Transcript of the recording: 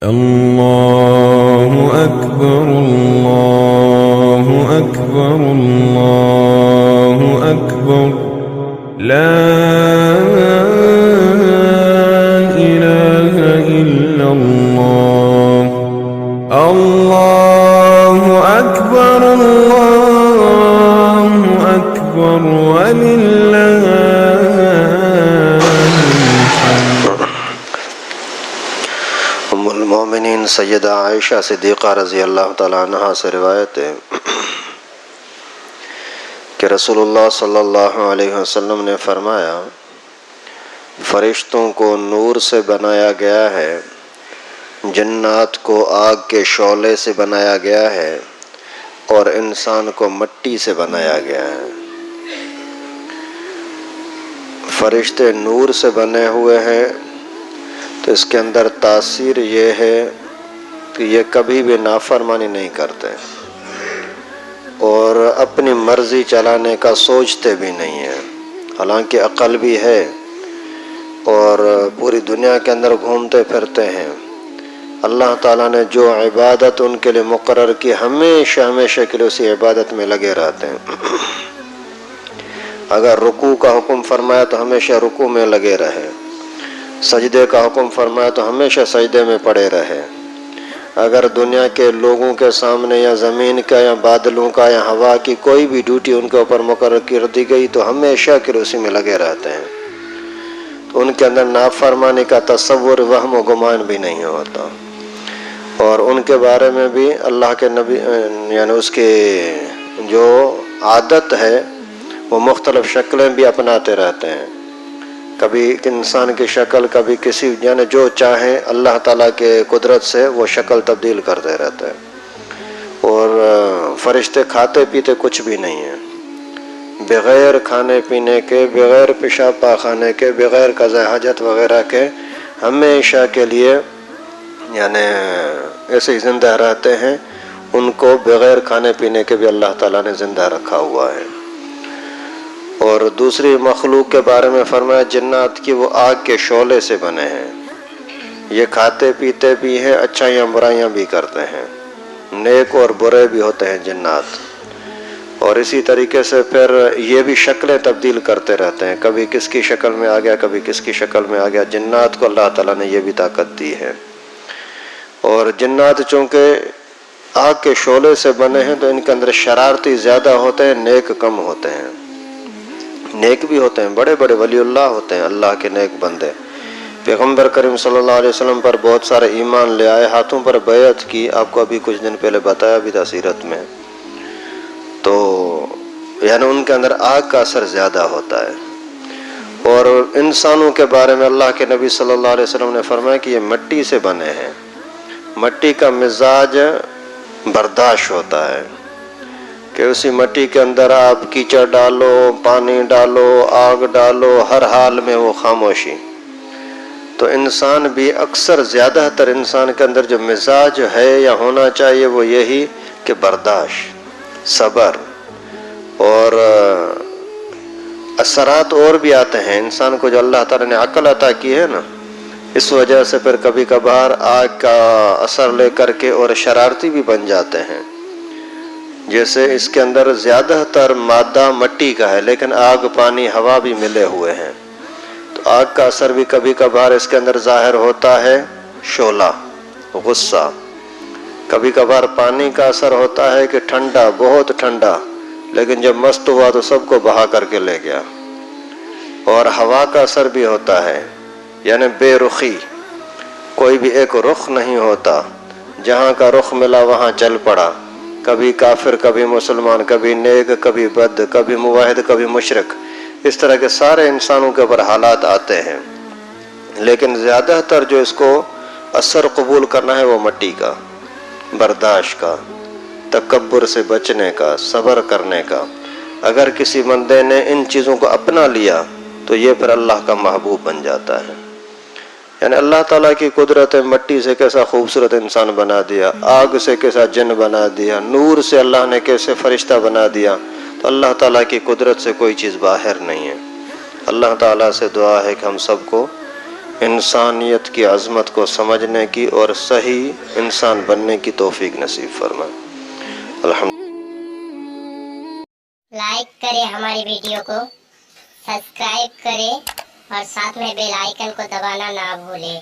اللہ اکبر اللہ اکبر اللہ اکبر لا الہ الا اللہ اللہ اکبر وللہ ام المومنین سیدہ عائشہ صدیقہ رضی اللہ تعالیٰ عنہا سے روایت ہے کہ رسول اللہ صلی اللہ علیہ وسلم نے فرمایا، فرشتوں کو نور سے بنایا گیا ہے، جنات کو آگ کے شعلے سے بنایا گیا ہے، اور انسان کو مٹی سے بنایا گیا ہے۔ فرشتے نور سے بنے ہوئے ہیں تو اس کے اندر تاثیر یہ ہے کہ یہ کبھی بھی نافرمانی نہیں کرتے اور اپنی مرضی چلانے کا سوچتے بھی نہیں ہیں، حالانکہ عقل بھی ہے اور پوری دنیا کے اندر گھومتے پھرتے ہیں۔ اللہ تعالیٰ نے جو عبادت ان کے لیے مقرر کی، ہمیشہ کے لیے اسی عبادت میں لگے رہتے ہیں۔ اگر رکوع کا حکم فرمایا تو ہمیشہ رکوع میں لگے رہے، سجدے کا حکم فرمایا تو ہمیشہ سجدے میں پڑے رہے۔ اگر دنیا کے لوگوں کے سامنے یا زمین کا یا بادلوں کا یا ہوا کی کوئی بھی ڈیوٹی ان کے اوپر مقرر کر دی گئی تو ہمیشہ کے لیے اسی میں لگے رہتے ہیں، تو ان کے اندر نافرمانی کا تصور، وہم و گمان بھی نہیں ہوتا۔ اور ان کے بارے میں بھی اللہ کے نبی یعنی اس کی جو عادت ہے وہ مختلف شکلیں بھی اپناتے رہتے ہیں، کبھی انسان کی شکل، کبھی کسی، یعنی جو چاہیں اللہ تعالیٰ کے قدرت سے وہ شکل تبدیل کرتے رہتے ہیں۔ اور فرشتے کھاتے پیتے کچھ بھی نہیں ہیں، بغیر کھانے پینے کے، بغیر پیشاب پاخانے کے، بغیر قضاء حاجت وغیرہ کے ہمیشہ کے لیے یعنی ایسے ہی زندہ رہتے ہیں۔ ان کو بغیر کھانے پینے کے بھی اللہ تعالیٰ نے زندہ رکھا ہوا ہے۔ اور دوسری مخلوق کے بارے میں فرمایا، جنات کی وہ آگ کے شعلے سے بنے ہیں، یہ کھاتے پیتے بھی ہیں، اچھائیاں برائیاں بھی کرتے ہیں، نیک اور برے بھی ہوتے ہیں جنات۔ اور اسی طریقے سے پھر یہ بھی شکلیں تبدیل کرتے رہتے ہیں، کبھی کس کی شکل میں آ گیا، کبھی کس کی شکل میں آ گیا۔ جنات کو اللہ تعالیٰ نے یہ بھی طاقت دی ہے۔ اور جنات چونکہ آگ کے شعلے سے بنے ہیں تو ان کے اندر شرارتی زیادہ ہوتے ہیں، نیک کم ہوتے ہیں۔ نیک بھی ہوتے ہیں، بڑے بڑے ولی اللہ ہوتے ہیں، اللہ کے نیک بندے۔ پیغمبر کریم صلی اللہ علیہ وسلم پر بہت سارے ایمان لے آئے، ہاتھوں پر بیعت کی، آپ کو ابھی کچھ دن پہلے بتایا بھی تھا سیرت میں۔ تو یعنی ان کے اندر آگ کا اثر زیادہ ہوتا ہے۔ اور انسانوں کے بارے میں اللہ کے نبی صلی اللہ علیہ وسلم نے فرمایا کہ یہ مٹی سے بنے ہیں، مٹی کا مزاج برداشت ہوتا ہے کہ اسی مٹی کے اندر آپ کیچڑ ڈالو، پانی ڈالو، آگ ڈالو، ہر حال میں وہ خاموشی۔ تو انسان بھی اکثر، زیادہ تر انسان کے اندر جو مزاج ہے یا ہونا چاہیے وہ یہی کہ برداشت، صبر، اور اثرات اور بھی آتے ہیں انسان کو جو اللہ تعالیٰ نے عقل عطا کی ہے نا، اس وجہ سے پھر کبھی کبھار آگ کا اثر لے کر کے اور شرارتی بھی بن جاتے ہیں۔ جیسے اس کے اندر زیادہ تر مادہ مٹی کا ہے لیکن آگ، پانی، ہوا بھی ملے ہوئے ہیں، تو آگ کا اثر بھی کبھی کبھار اس کے اندر ظاہر ہوتا ہے، شعلہ، غصہ۔ کبھی کبھار پانی کا اثر ہوتا ہے کہ ٹھنڈا، بہت ٹھنڈا، لیکن جب مست ہوا تو سب کو بہا کر کے لے گیا۔ اور ہوا کا اثر بھی ہوتا ہے، یعنی بے رخی، کوئی بھی ایک رخ نہیں ہوتا، جہاں کا رخ ملا وہاں چل پڑا، کبھی کافر، کبھی مسلمان، کبھی نیک، کبھی بد، کبھی موحد، کبھی مشرک، اس طرح کے سارے انسانوں کے اوپر حالات آتے ہیں۔ لیکن زیادہ تر جو اس کو اثر قبول کرنا ہے وہ مٹی کا، برداشت کا، تکبر سے بچنے کا، صبر کرنے کا۔ اگر کسی بندے نے ان چیزوں کو اپنا لیا تو یہ پھر اللہ کا محبوب بن جاتا ہے۔ یعنی اللہ تعالیٰ کی قدرت ہے، مٹی سے کیسا خوبصورت انسان بنا دیا، آگ سے کیسا جن بنا دیا، نور سے اللہ نے کیسے فرشتہ بنا دیا، تو اللہ تعالیٰ کی قدرت سے کوئی چیز باہر نہیں ہے۔ اللہ تعالیٰ سے دعا ہے کہ ہم سب کو انسانیت کی عظمت کو سمجھنے کی اور صحیح انسان بننے کی توفیق نصیب فرمائے۔ الحمد لائک کریں ہماری ویڈیو کو، سبسکرائب کریں اور ساتھ میں بیل آئیکن کو دبانا نہ بھولیں۔